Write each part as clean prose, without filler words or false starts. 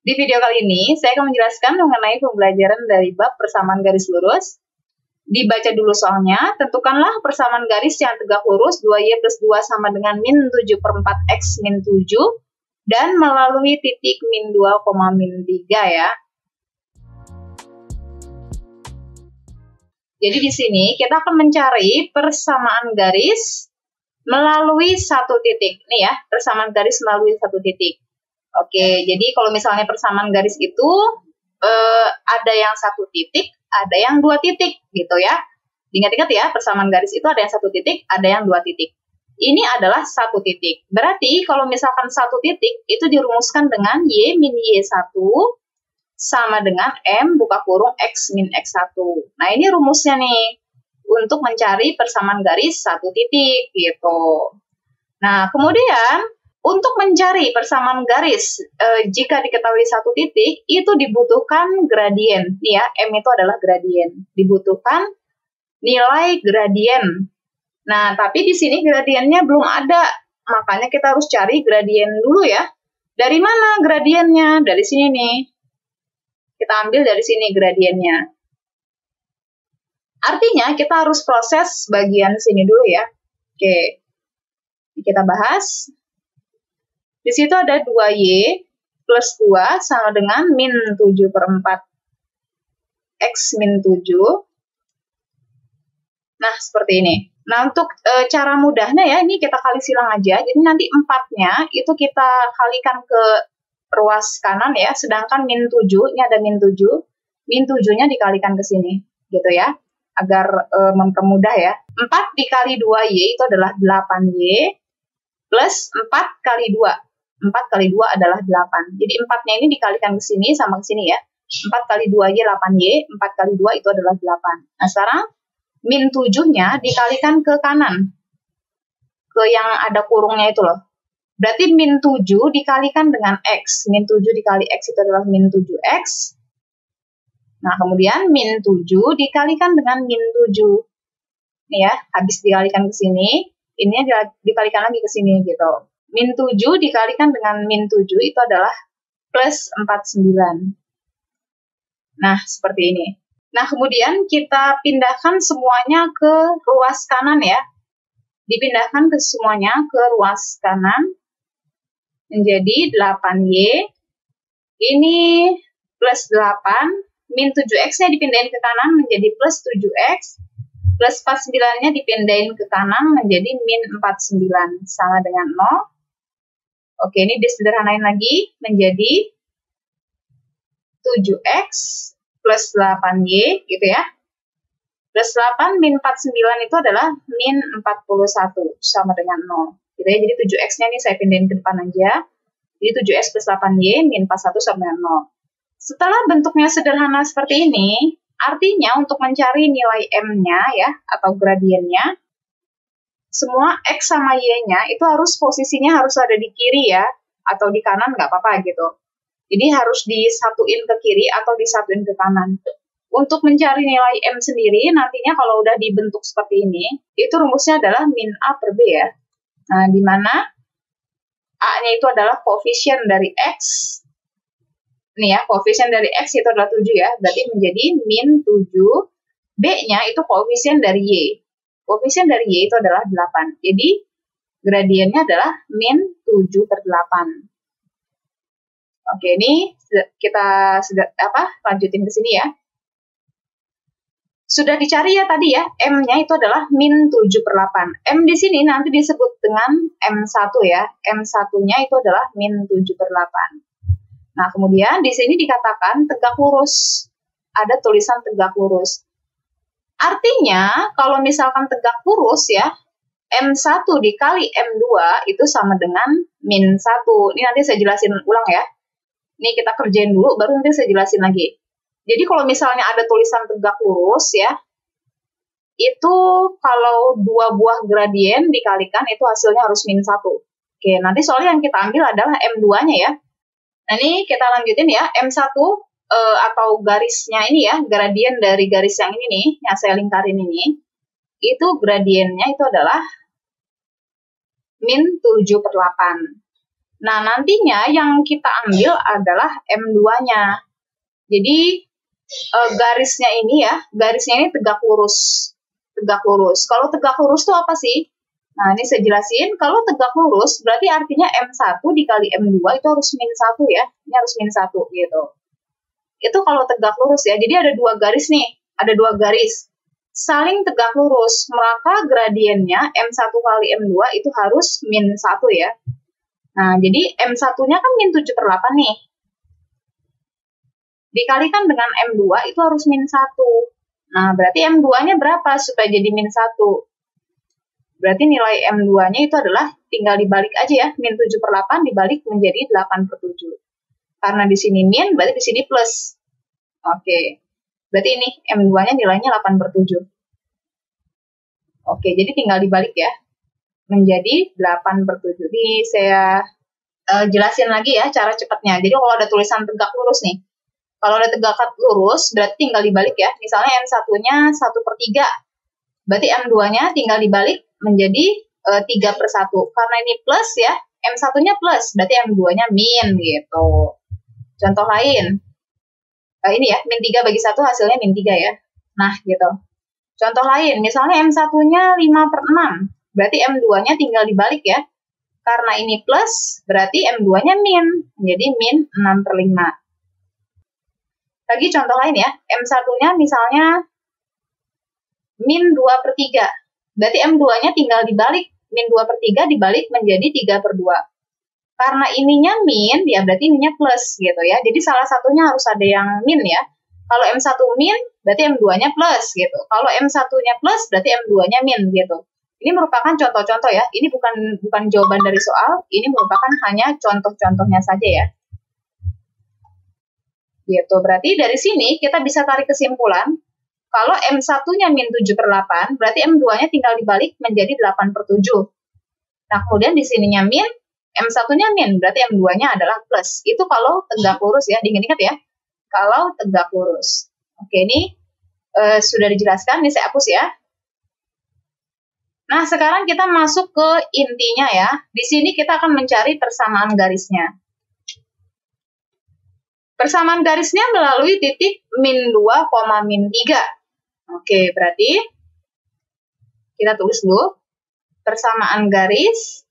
Di video kali ini, saya akan menjelaskan mengenai pembelajaran dari bab persamaan garis lurus. Dibaca dulu soalnya, tentukanlah persamaan garis yang tegak lurus 2y plus 2 sama dengan min 7/4x min 7 dan melalui titik min 2, min 3 ya. Jadi di sini kita akan mencari persamaan garis melalui satu titik. Nih ya, persamaan garis melalui satu titik. Oke, jadi kalau misalnya persamaan garis itu ada yang satu titik, ada yang dua titik, gitu ya. Ingat-ingat ya, persamaan garis itu ada yang satu titik, ada yang dua titik. Ini adalah satu titik. Berarti kalau misalkan satu titik, itu dirumuskan dengan y min y1 sama dengan m buka kurung x min x1. Nah, ini rumusnya nih, untuk mencari persamaan garis satu titik, gitu. Nah, kemudian untuk mencari persamaan garis, jika diketahui satu titik, itu dibutuhkan gradien. Nih ya, M itu adalah gradien. Dibutuhkan nilai gradien. Nah, tapi di sini gradiennya belum ada. Makanya kita harus cari gradien dulu ya. Dari mana gradiennya? Dari sini nih. Kita ambil dari sini gradiennya. Artinya, kita harus proses bagian sini dulu ya. Oke, kita bahas. Di situ ada 2y plus 2 sama dengan min 7/4 x min 7. Nah, seperti ini. Nah, untuk cara mudahnya ya, ini kita kali silang aja. Jadi nanti 4-nya itu kita kalikan ke ruas kanan ya, sedangkan min 7, ini ada min 7. Min 7-nya dikalikan ke sini, gitu ya, agar mempermudah ya. 4 dikali 2y itu adalah 8y plus 4 kali 2. 4 kali 2 adalah 8. Jadi 4-nya ini dikalikan ke sini sama ke sini ya. 4 kali 2y 8y, 4 kali 2 itu adalah 8. Nah, sekarang min 7-nya dikalikan ke kanan. Ke yang ada kurungnya itu loh. Berarti min 7 dikalikan dengan x. Min 7 dikali x itu adalah min 7x. Nah, kemudian min 7 dikalikan dengan min 7. Nih ya, habis dikalikan ke sini, ini dikalikan lagi ke sini gitu. Min 7 dikalikan dengan min 7 itu adalah plus 49. Nah, seperti ini. Nah, kemudian kita pindahkan semuanya ke ruas kanan ya. Dipindahkan ke semuanya ke ruas kanan. Menjadi 8y. Ini plus 8. Min 7x-nya dipindahin ke kanan menjadi plus 7x. Plus 49-nya dipindahin ke kanan menjadi min 49. Sama dengan 0. Oke, ini disederhanain lagi menjadi 7x plus 8y, gitu ya. Plus 8 min 49 itu adalah min 41, sama dengan 0. Gitu ya. Jadi 7x-nya ini saya pindahin ke depan aja. Jadi 7x plus 8y min 41 sama dengan 0. Setelah bentuknya sederhana seperti ini, artinya untuk mencari nilai m-nya ya, atau gradiennya, semua x sama y-nya itu harus posisinya harus ada di kiri ya, atau di kanan nggak apa-apa gitu. Jadi harus disatuin ke kiri atau disatuin ke kanan. Untuk mencari nilai m sendiri, nantinya kalau udah dibentuk seperti ini, itu rumusnya adalah min a per b ya. Nah, di mana a-nya itu adalah koefisien dari x. Nih ya, koefisien dari x itu adalah 7 ya, berarti menjadi min 7. B-nya itu koefisien dari y. Koefisien dari y itu adalah 8. Jadi, gradiennya adalah min 7/8. Oke, ini kita lanjutin ke sini ya. Sudah dicari ya tadi ya, m-nya itu adalah min 7/8. M di sini nanti disebut dengan m1 ya. M1-nya itu adalah min 7/8. Nah, kemudian di sini dikatakan tegak lurus. Ada tulisan tegak lurus. Artinya, kalau misalkan tegak lurus ya, M1 dikali M2 itu sama dengan min 1. Ini nanti saya jelasin ulang ya. Ini kita kerjain dulu, baru nanti saya jelasin lagi. Jadi kalau misalnya ada tulisan tegak lurus ya, itu kalau dua buah gradien dikalikan itu hasilnya harus min 1. Oke, nanti soalnya yang kita ambil adalah M2-nya ya. Nah, ini kita lanjutin ya, M1 atau garisnya ini ya, gradien dari garis yang ini nih, yang saya lingkarin ini, itu gradiennya itu adalah min 7/8. Nah, nantinya yang kita ambil adalah M2-nya. Jadi, garisnya ini tegak lurus. Tegak lurus. Kalau tegak lurus itu apa sih? Nah, ini saya jelasin. Kalau tegak lurus, berarti artinya M1 dikali M2 itu harus min 1 ya. Ini harus min 1 gitu. Itu kalau tegak lurus ya. Jadi ada dua garis nih. Ada dua garis. Saling tegak lurus. Maka gradiennya M1 kali M2 itu harus min 1 ya. Nah, jadi M1-nya kan min 7/8 nih. Dikalikan dengan M2 itu harus min 1. Nah, berarti M2-nya berapa supaya jadi min 1? Berarti nilai M2-nya itu adalah tinggal dibalik aja ya. Min 7/8 dibalik menjadi 8/7. Karena di sini min, berarti di sini plus. Oke. Berarti ini M2-nya nilainya 8/7. Oke, jadi tinggal dibalik ya. Menjadi 8/7. Ini saya jelasin lagi ya cara cepatnya. Jadi kalau ada tulisan tegak lurus nih. Kalau ada tegak lurus, berarti tinggal dibalik ya. Misalnya M1-nya 1/3. Berarti M2-nya tinggal dibalik menjadi 3/1. Karena ini plus ya, M1-nya plus, berarti M2-nya min gitu. Contoh lain. Ini ya, min 3 bagi 1 hasilnya min 3 ya. Nah, gitu. Contoh lain, misalnya M1-nya 5/6. Berarti M2-nya tinggal dibalik ya. Karena ini plus, berarti M2-nya min. Jadi min 6/5. Lagi contoh lain ya, M1-nya misalnya min 2/3. Berarti M2-nya tinggal dibalik. Min 2/3 dibalik menjadi 3/2. Karena ininya min, ya berarti ininya plus gitu ya. Jadi salah satunya harus ada yang min ya. Kalau M1 min, berarti M2-nya plus gitu. Kalau M1-nya plus, berarti M2-nya min gitu. Ini merupakan contoh-contoh ya. Ini bukan jawaban dari soal, ini merupakan hanya contoh-contohnya saja ya. Gitu. Berarti dari sini kita bisa tarik kesimpulan, kalau M1-nya min 7/8, berarti M2-nya tinggal dibalik menjadi 8/7. Nah, kemudian di sininya min, M1-nya min, berarti M2-nya adalah plus. Itu kalau tegak lurus ya, diingat-ingat ya. Kalau tegak lurus. Oke, ini sudah dijelaskan, ini saya hapus ya. Nah, sekarang kita masuk ke intinya ya. Di sini kita akan mencari persamaan garisnya. Persamaan garisnya melalui titik min 2, min 3. Oke, berarti kita tulis dulu. Persamaan garis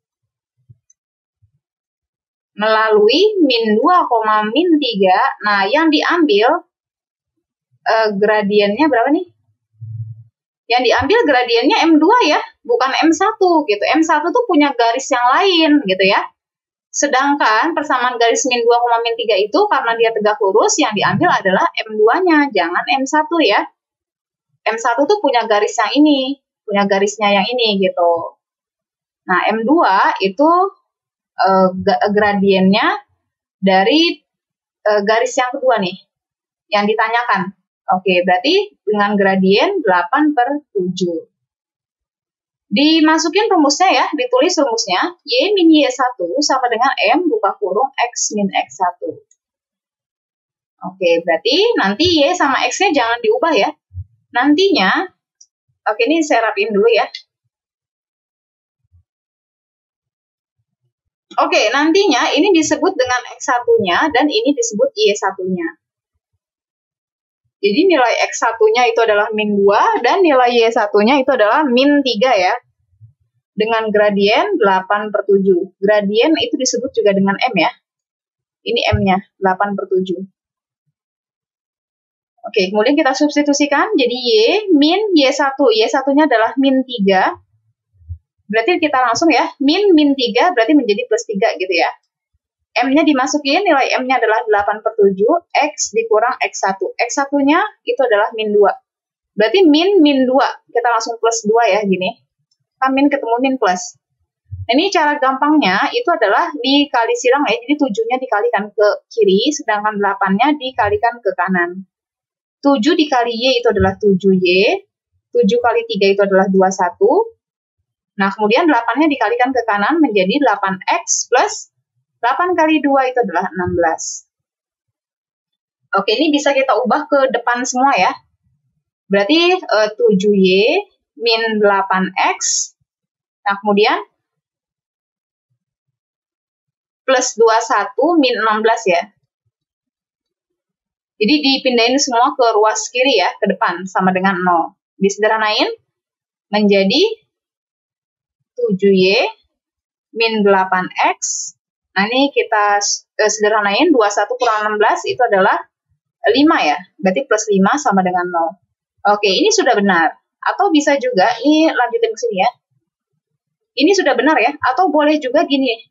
melalui min 2, min 3. Nah, yang diambil gradiennya berapa nih? Yang diambil gradiennya M2 ya, bukan M1 gitu. M1 tuh punya garis yang lain gitu ya. Sedangkan persamaan garis min 2, min 3 itu karena dia tegak lurus, yang diambil adalah M2-nya, jangan M1 ya. M1 tuh punya garis yang ini, punya garisnya yang ini gitu. Nah, M2 itu gradiennya dari garis yang kedua nih, yang ditanyakan. Oke, berarti dengan gradien 8/7. Dimasukin rumusnya ya, ditulis rumusnya, Y min Y1 sama dengan M buka kurung X min X1. Oke, berarti nanti Y sama X-nya jangan diubah ya. Nantinya, oke ini saya rapiin dulu ya. Oke, nantinya ini disebut dengan X1-nya dan ini disebut Y1-nya. Jadi nilai X1-nya itu adalah min 2 dan nilai Y1-nya itu adalah min 3 ya. Dengan gradien 8/7. Gradien itu disebut juga dengan M ya. Ini M-nya, 8/7. Oke, kemudian kita substitusikan. Jadi Y min Y1. Y1-nya adalah min 3. Berarti kita langsung ya, min 3 berarti menjadi plus 3 gitu ya. M-nya dimasukin, nilai M-nya adalah 8/7, X dikurang X1. X1-nya itu adalah min 2. Berarti min 2. Kita langsung plus 2 ya, gini. Kan min ketemu min plus. Ini cara gampangnya itu adalah dikali silang ya. Jadi 7-nya dikalikan ke kiri, sedangkan 8-nya dikalikan ke kanan. 7 dikali Y itu adalah 7Y. 7 kali 3 itu adalah 21. Nah, kemudian 8-nya dikalikan ke kanan menjadi 8X plus 8 kali 2 itu adalah 16. Oke, ini bisa kita ubah ke depan semua ya. Berarti 7Y min 8X. Nah, kemudian plus 21 min 16 ya. Jadi dipindahin semua ke ruas kiri ya, ke depan, sama dengan 0. Disederhanain menjadi 7Y min 8X. Nah, ini kita sederhanain, 21 kurang 16 itu adalah 5 ya. Berarti plus 5 sama dengan 0. Oke, ini sudah benar. Atau bisa juga, ini lanjutin ke sini ya. Ini sudah benar ya. Atau boleh juga gini,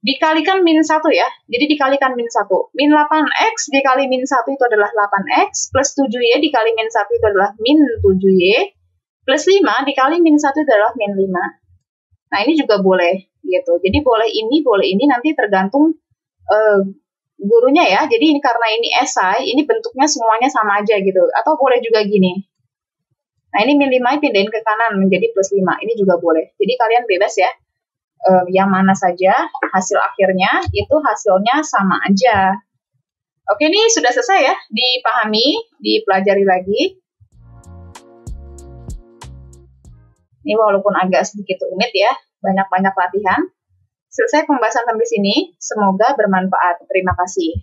dikalikan min 1 ya. Jadi dikalikan min 1. Min 8X dikali min 1 itu adalah 8X, plus 7Y dikali min 1 itu adalah min 7Y, plus 5 dikali min 1 itu adalah min 5. Nah, ini juga boleh gitu. Jadi boleh ini nanti tergantung gurunya ya. Jadi ini karena ini esai, ini bentuknya semuanya sama aja gitu. Atau boleh juga gini. Nah, ini min 5 pindahin ke kanan menjadi plus 5. Ini juga boleh. Jadi kalian bebas ya. Yang mana saja hasil akhirnya itu hasilnya sama aja. Oke, ini sudah selesai ya. Dipahami, dipelajari lagi. Ini walaupun agak sedikit rumit ya. Banyak-banyak latihan. Selesai pembahasan sampai sini. Semoga bermanfaat. Terima kasih.